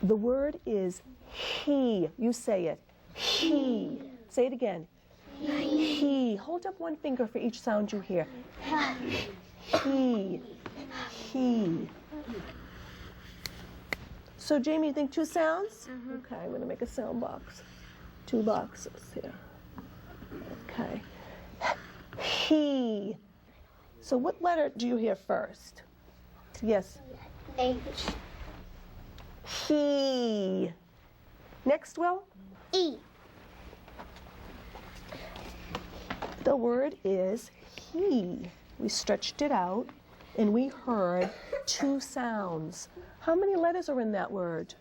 The word is he. You say it. He. Say it again. He. Hold up one finger for each sound you hear. He. He. So, Jamie, you think two sounds? Okay, I'm going to make a sound box. Two boxes here. Okay. He. So what letter do you hear first? Yes. H. He. Next, Will? E. The word is he. We stretched it out and we heard two sounds. How many letters are in that word?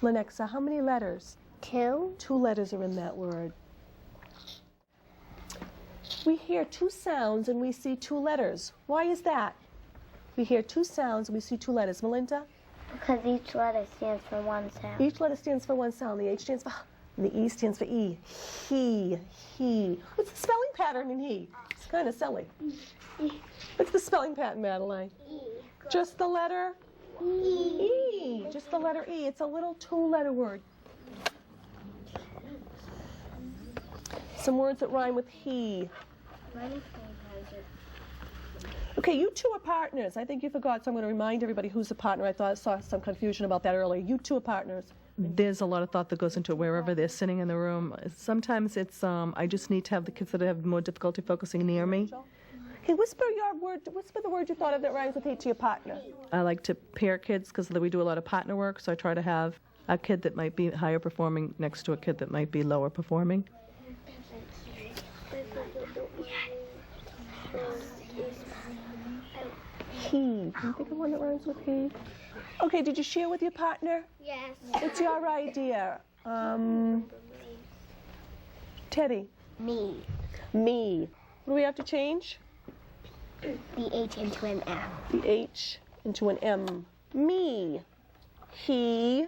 Lenexa, how many letters? 2. 2 letters are in that word. We hear two sounds and we see 2 letters. Why is that? We hear 2 sounds and we see 2 letters. Melinda? Because each letter stands for one sound. Each letter stands for one sound. The H stands for H, and the E stands for E. He, he. What's the spelling pattern in he? It's kind of silly. What's the spelling pattern, Madeline? E. Just the letter E. E. Just the letter E. It's a little 2-letter word. Some words that rhyme with he. Okay, you 2 are partners. I think you forgot, so I'm going to remind everybody who's a partner. I thought I saw some confusion about that earlier. You 2 are partners. There's a lot of thought that goes into it wherever they're sitting in the room. Sometimes it's, I just need to have the kids that have more difficulty focusing near me. Okay, whisper the word you thought of that rhymes with he to your partner. I like to pair kids because we do a lot of partner work, so I try to have a kid that might be higher performing next to a kid that might be lower performing. He. Can you think of one that rhymes with he? Okay, did you share with your partner? Yes. What's your idea? Teddy. Me. Me. What do we have to change? The H into an M. The H into an M. Me. He.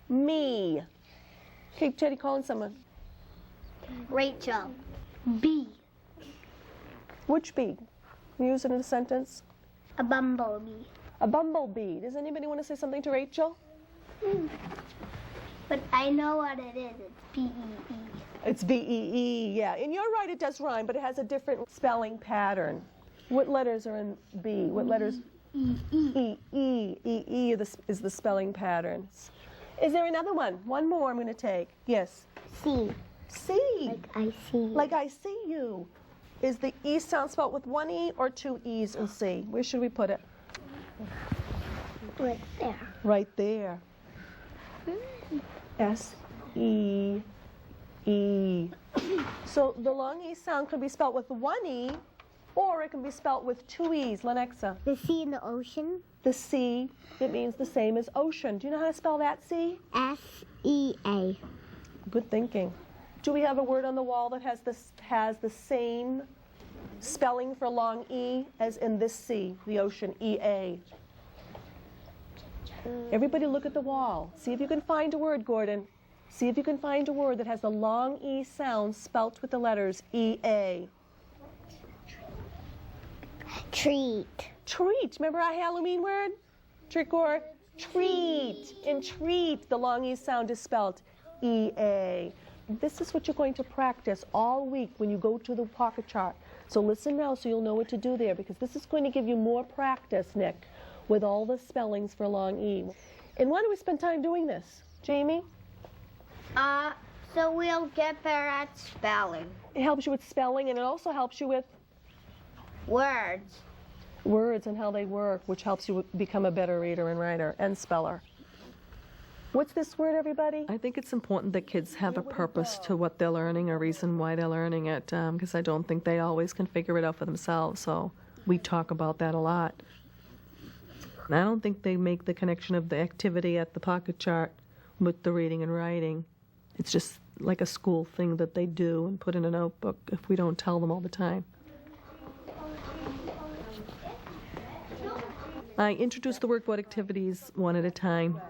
Me. Okay, Teddy, calling someone. Rachel. B. Which bee? Can you use it in a sentence? A bumblebee. A bumblebee. Does anybody want to say something to Rachel? But I know what it is. It's B-E-E. It's B-E-E, yeah. And you're right, it does rhyme, but it has a different spelling pattern. What letters are in B? What letters? E-E. E is the spelling pattern. Is there another one? One more I'm going to take. Yes. C. C. Like I see. Like I see you. Is the E sound spelled with 1 E or 2 E's in C? Where should we put it? Right there. Right there. S-E-E. So the long E sound could be spelled with 1 E, or it can be spelled with 2 E's. Lenexa. The C in the ocean. The C, it means the same as ocean. Do you know how to spell that C? S-E-A. Good thinking. Do we have a word on the wall that has the same spelling for long E as in this C, the ocean, E-A? Everybody look at the wall. See if you can find a word, Gordon. See if you can find a word that has the long E sound spelt with the letters E-A. Treat. Treat. Remember our Halloween word? Trick or treat. In treat, the long E sound is spelled E-A. This is what you're going to practice all week when you go to the pocket chart. So listen now so you'll know what to do there, because this is going to give you more practice, Nick, with all the spellings for long E. And why don't we spend time doing this? Jamie? So we'll get better at spelling. It helps you with spelling, and it also helps you with Words. and how they work, which helps you become a better reader and writer and speller. What's this word, everybody? I think it's important that kids have a purpose to what they're learning, a reason why they're learning it, because I don't think they always can figure it out for themselves, so we talk about that a lot. And I don't think they make the connection of the activity at the pocket chart with the reading and writing. It's just like a school thing that they do and put in a notebook if we don't tell them all the time. I introduce the workbook activities one at a time.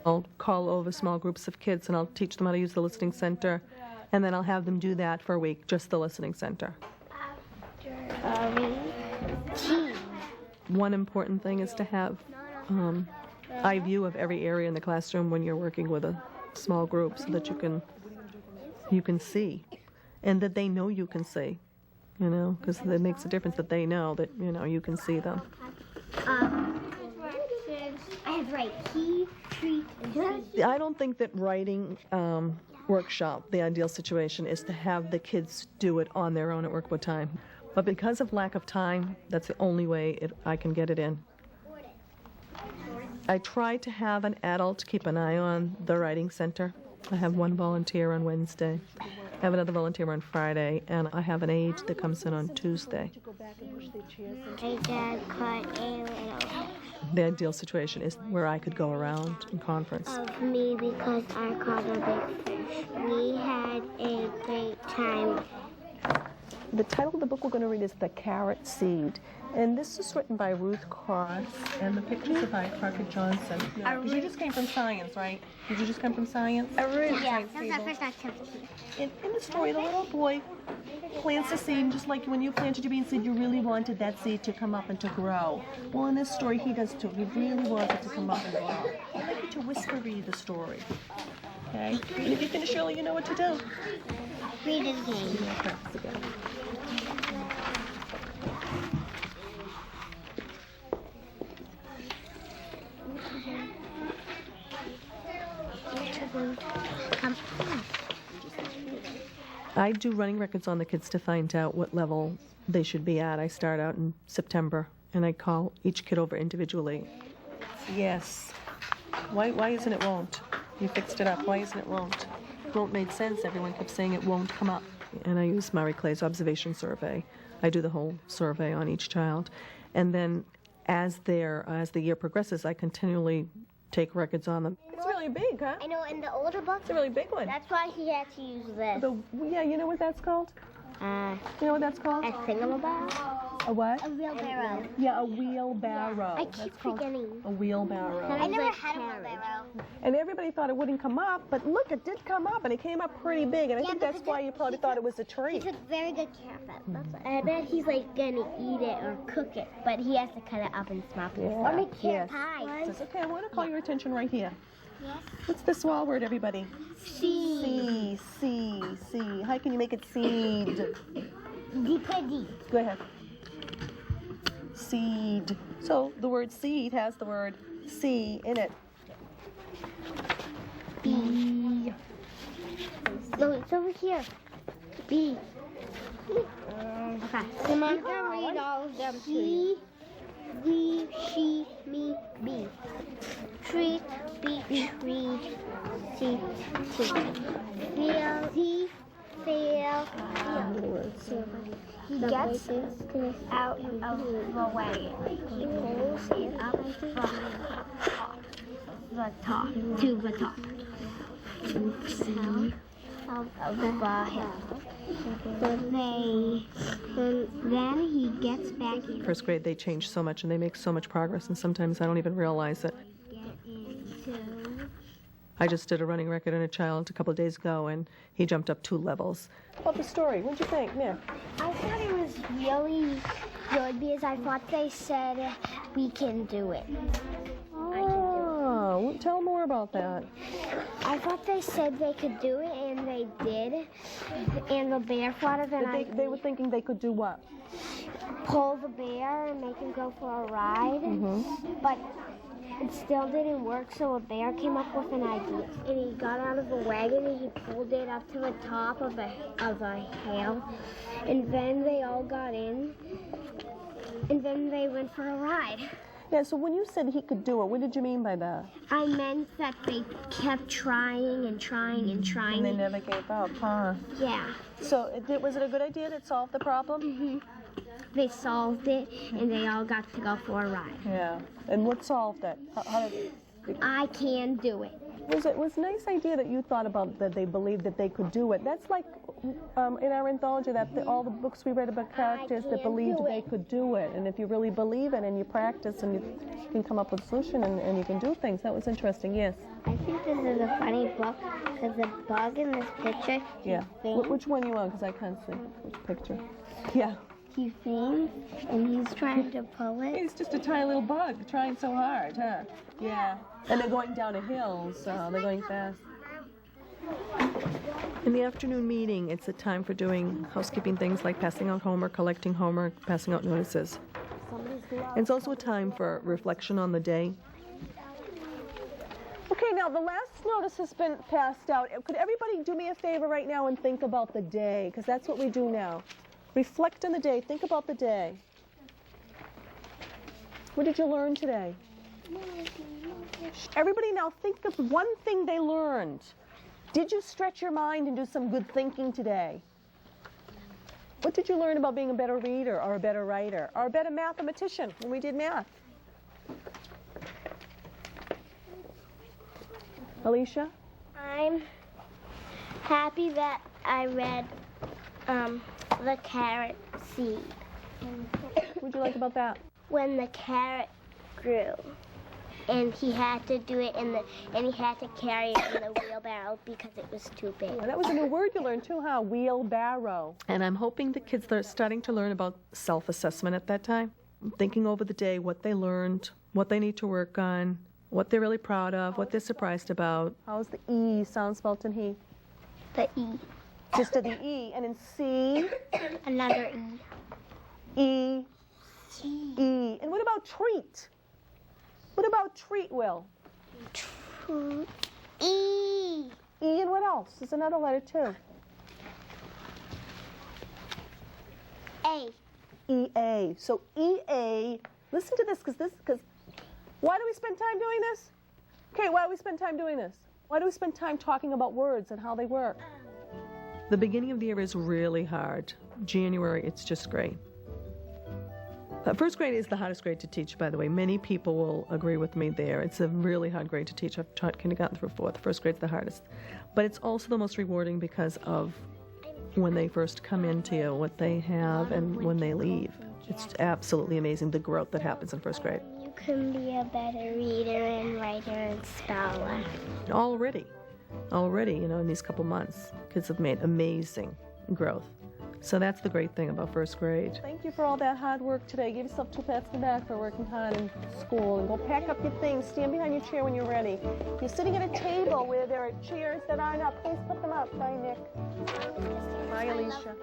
I'll call over small groups of kids and I'll teach them how to use the listening center, and then I'll have them do that for a week, just the listening center. One important thing is to have eye view of every area in the classroom when you're working with a small group, so that you can see, and that they know you can see, because it makes a difference that they know that you can see them. I have right key, treat, and I don't think that writing workshop, the ideal situation is to have the kids do it on their own at workbook time. But because of lack of time, that's the only way I can get it in. I try to have an adult keep an eye on the writing center. I have one volunteer on Wednesday. I have another volunteer on Friday, and I have an aide that comes in on Tuesday. my dad caught a little The ideal situation is where I could go around in conference. of me because I caught a big fish. We had a great time. The title of the book we're going to read is The Carrot Seed. And this is written by Ruth Cross, and the pictures are by Parker Johnson. Because you just came from science, right? Did you just come from science? Yeah, that was our first activity. In the story, the little boy plants a seed, and just like when you planted your bean seed, you really wanted that seed to come up and to grow. Well, in this story, he does too. He really wants it to come up and grow. I'd like you to whisper read the story. Okay? And if you finish early, you know what to do. Read it again. I do running records on the kids to find out what level they should be at. I start out in September, and I call each kid over individually. Yes. Why isn't it won't? You fixed it up. Why isn't it won't? Won't made sense. Everyone kept saying it won't come up. And I use Marie Clay's observation survey. I do the whole survey on each child. And then as the year progresses, I continually take records on them. It's really big, huh? I know in the older books, It's a really big one. that's why he had to use this. Yeah, you know what that's called? You know what that's called? A thingamabob? A what? A wheelbarrow. Yeah, a wheelbarrow. I keep That's called forgetting. a wheelbarrow. I never had a wheelbarrow. And everybody thought it wouldn't come up, but look, it did come up, and it came up pretty big, and I think that's why you probably thought it was a tree. He took very good care of it. I bet he's like gonna eat it or cook it, but he has to cut it up and smop it. Yeah. Or make carrot Yes. pie. Says, okay, I want to call your attention right here. What's the small word, everybody? Seed. C. How can you make it seed? D. Go ahead. Seed. So the word seed has the word C in it. B. No, it's over here. B. Okay. I'm gonna read all of them. He, we, she, me, B. Treat, beach, read, see, feel, see, feel. He gets out of the way. He pulls it up from the top to the top. Of the hill. Then he gets back in. First grade, they change so much and they make so much progress, and sometimes I don't even realize it. I just did a running record on a child a couple of days ago, and he jumped up 2 levels. What the story? What'd you think? Yeah. I thought it was really good because I thought they said we can do it. Oh, tell more about that. I thought they said they could do it, and they did. And the bear thought of it, They were thinking they could do what? pull the bear and make him go for a ride. But it still didn't work, so a bear came up with an idea. And he got out of the wagon and he pulled it up to the top of a hill. And then they all got in. And then they went for a ride. Yeah, so when you said he could do it, what did you mean by that? I meant that they kept trying and trying and trying. And they never gave up, huh? Yeah. So was it a good idea that solved the problem? They solved it, and they all got to go for a ride. Yeah. And what solved it? How did I can do it. It was a nice idea that you thought about, that they believed that they could do it. That's like in our anthology, that all the books we read about characters that believed they could do it. And if you really believe it and you practice and you can come up with a solution and you can do things. That was interesting, yes. I think this is a funny book because the bug in this picture. Yeah. Which one you want? Because I can't see which picture. Yeah. empty thing, and he's trying to pull it. It's just a tiny little bug trying so hard, huh? Yeah. And they're going down a hill, so they're going fast. In the afternoon meeting, it's a time for doing housekeeping things like passing out homework, collecting homework, passing out notices. It's also a time for reflection on the day. Okay, now the last notice has been passed out. Could everybody do me a favor right now and think about the day? Because that's what we do now. Reflect on the day. Think about the day. What did you learn today? Everybody now think of one thing they learned. Did you stretch your mind and do some good thinking today? What did you learn about being a better reader or a better writer or a better mathematician when we did math? Alicia? I'm happy that I read the carrot seed. What would you like about that? When the carrot grew, and he had to do it and he had to carry it in the wheelbarrow because it was too big. Oh, that was a new word you learned too, huh? Wheelbarrow. And I'm hoping the kids are starting to learn about self-assessment at that time. Thinking over the day, what they learned, what they need to work on, what they're really proud of, what they're surprised about. How's the E sound spelled in he? The E. Just to the E. And in C? Another E. E. E. And what about treat? What about treat, Will? E. E and what else? There's another letter too. A. E-A. So E-A, listen to this, because why do we spend time doing this? Okay, why do we spend time doing this? Why do we spend time talking about words and how they work? The beginning of the year is really hard. January, it's just great. First grade is the hardest grade to teach, by the way. Many people will agree with me there. It's a really hard grade to teach. I've taught kindergarten through fourth. First grade's the hardest. But it's also the most rewarding because of when they first come into you, what they have, and when they leave. It's absolutely amazing, the growth that happens in first grade. You can be a better reader and writer and speller. Already, in these couple months, kids have made amazing growth. So that's the great thing about first grade. Thank you for all that hard work today. Give yourself 2 pats on the back for working hard in school. And go pack up your things. Stand behind your chair when you're ready. If you're sitting at a table where there are chairs that aren't up, please put them up. Bye, Nick. Bye, Alicia.